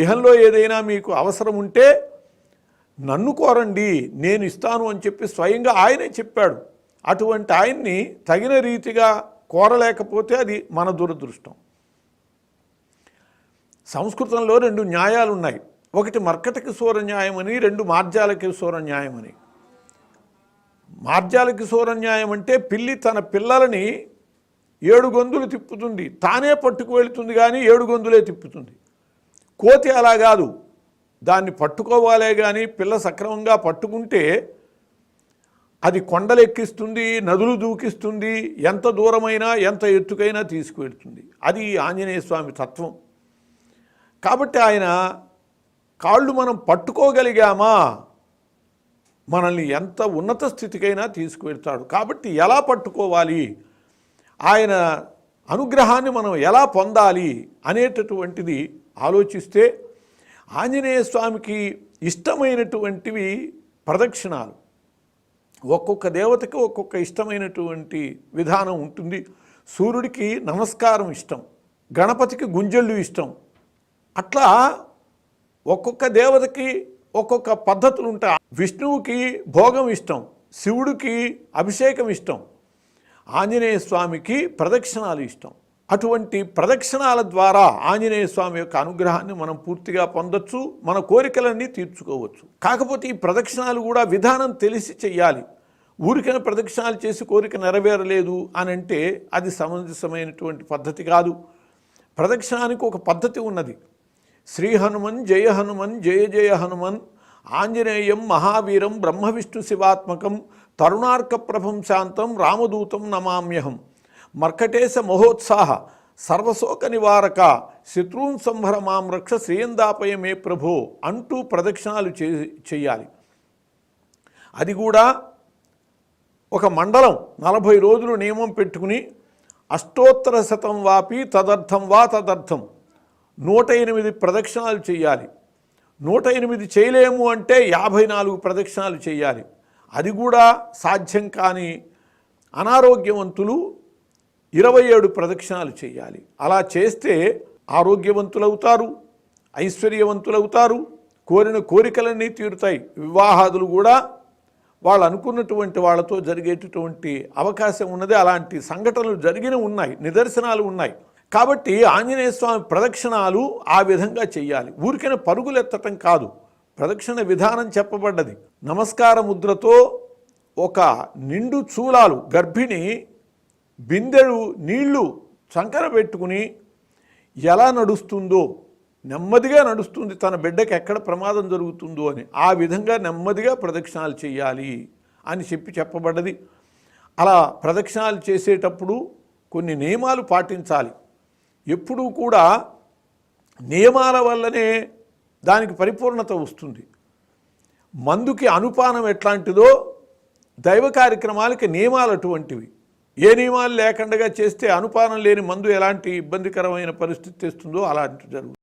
ఇహంలో ఏదైనా మీకు అవసరం ఉంటే నన్ను కోరండి, నేను ఇస్తాను అని చెప్పి స్వయంగా ఆయనే చెప్పాడు. అటువంటి ఆయన్ని తగిన రీతిగా కోరలేకపోతే అది మన దురదృష్టం. సంస్కృతంలో 2 న్యాయాలు ఉన్నాయి. ఒకటి మర్కట కిశోర న్యాయం అని, 2 మార్జాల కిశోర న్యాయం అని. మార్జాల కిశోర న్యాయం అంటే పిల్లి తన పిల్లలని 7 గొంతులు తిప్పుతుంది, తానే పట్టుకు వెళుతుంది కానీ 7 గొంతులే తిప్పుతుంది. కోతి అలా కాదు, దాన్ని పట్టుకోవాలే కానీ పిల్ల సక్రమంగా పట్టుకుంటే అది కొండలెక్కిస్తుంది, నదులు దూకిస్తుంది, ఎంత దూరమైనా ఎంత ఎత్తుకైనా తీసుకువెళ్తుంది. అది ఆంజనేయ స్వామి తత్వం. కాబట్టి ఆయన కాళ్ళు మనం పట్టుకోగలిగామా మనల్ని ఎంత ఉన్నత స్థితికైనా తీసుకువెళ్తాడు. కాబట్టి ఎలా పట్టుకోవాలి, ఆయన అనుగ్రహాన్ని మనం ఎలా పొందాలి అనేటటువంటిది ఆలోచిస్తే ఆంజనేయ స్వామికి ఇష్టమైనటువంటివి ప్రదక్షిణాలు. ఒక్కొక్క దేవతకి ఒక్కొక్క ఇష్టమైనటువంటి విధానం ఉంటుంది. సూర్యుడికి నమస్కారం ఇష్టం, గణపతికి గుంజళ్ళు ఇష్టం. అట్లా ఒక్కొక్క దేవతకి ఒక్కొక్క పద్ధతులు ఉంటాయి. విష్ణువుకి భోగం ఇష్టం, శివుడికి అభిషేకం ఇష్టం, ఆంజనేయ స్వామికి ప్రదక్షిణాలు ఇష్టం. అటువంటి ప్రదక్షిణాల ద్వారా ఆంజనేయ స్వామి యొక్క అనుగ్రహాన్ని మనం పూర్తిగా పొందొచ్చు, మన కోరికలన్నీ తీర్చుకోవచ్చు. కాకపోతే ఈ ప్రదక్షిణాలు కూడా విధానం తెలిసి చెయ్యాలి. ఊరికైనా ప్రదక్షిణాలు చేసి కోరిక నెరవేరలేదు అని అంటే అది సమంజసమైనటువంటి పద్ధతి కాదు. ప్రదక్షిణానికి ఒక పద్ధతి ఉన్నది. శ్రీ హనుమన్ జయ హనుమన్ జయ జయ హనుమన్ ఆంజనేయం మహావీరం బ్రహ్మ విష్ణు శివాత్మకం తరుణార్క ప్రభం శాంతం రామదూతం నమామ్యహం మర్కటేశ మహోత్సాహ సర్వశోక నివారక శత్రూన్ సంహర మాం రక్ష శ్రేయందాపయ మే ప్రభో అంటూ ప్రదక్షిణాలు చేయాలి. అది కూడా ఒక మండలం 40 రోజులు నియమం పెట్టుకుని అష్టోత్తర శతం వాపి తదర్థం వా తదర్థం 108 ప్రదక్షిణాలు చేయాలి. 108 చేయలేము అంటే 54 ప్రదక్షిణాలు చేయాలి. అది కూడా సాధ్యం కాని అనారోగ్యవంతులు 27 ప్రదక్షిణాలు చేయాలి. అలా చేస్తే ఆరోగ్యవంతులవుతారు, ఐశ్వర్యవంతులవుతారు, కోరిన కోరికలన్నీ తీరుతాయి. వివాహాదులు కూడా వాళ్ళు అనుకున్నటువంటి వాళ్ళతో జరిగేటటువంటి అవకాశం ఉన్నది. అలాంటి సంఘటనలు జరిగిన ఉన్నాయి, నిదర్శనాలు ఉన్నాయి. కాబట్టి ఆంజనేయ స్వామి ప్రదక్షిణాలు ఆ విధంగా చెయ్యాలి. ఊరికైనా పరుగులెత్తటం కాదు, ప్రదక్షిణ విధానం చెప్పబడ్డది. నమస్కార ముద్రతో ఒక నిండు చూలాలు గర్భిణి బిందెడు నీళ్లు చంకన పెట్టుకుని ఎలా నడుస్తుందో, నెమ్మదిగా నడుస్తుంది, తన బిడ్డకి ఎక్కడ ప్రమాదం జరుగుతుందో అని, ఆ విధంగా నెమ్మదిగా ప్రదక్షిణాలు చేయాలి అని చెప్పబడ్డది. అలా ప్రదక్షిణాలు చేసేటప్పుడు కొన్ని నియమాలు పాటించాలి. ఎప్పుడూ కూడా నియమాల వల్లనే దానికి పరిపూర్ణత వస్తుంది. మందుకి అనుపానం ఎట్లాంటిదో దైవ కార్యక్రమాలకి నియమాలు అటువంటివి. ఏ నియమాలు లేకుండా చేస్తే అనుపానం లేని మందు ఎలాంటి ఇబ్బందికరమైన పరిస్థితి తెస్తుందో అలాంటి జరుగుతుంది.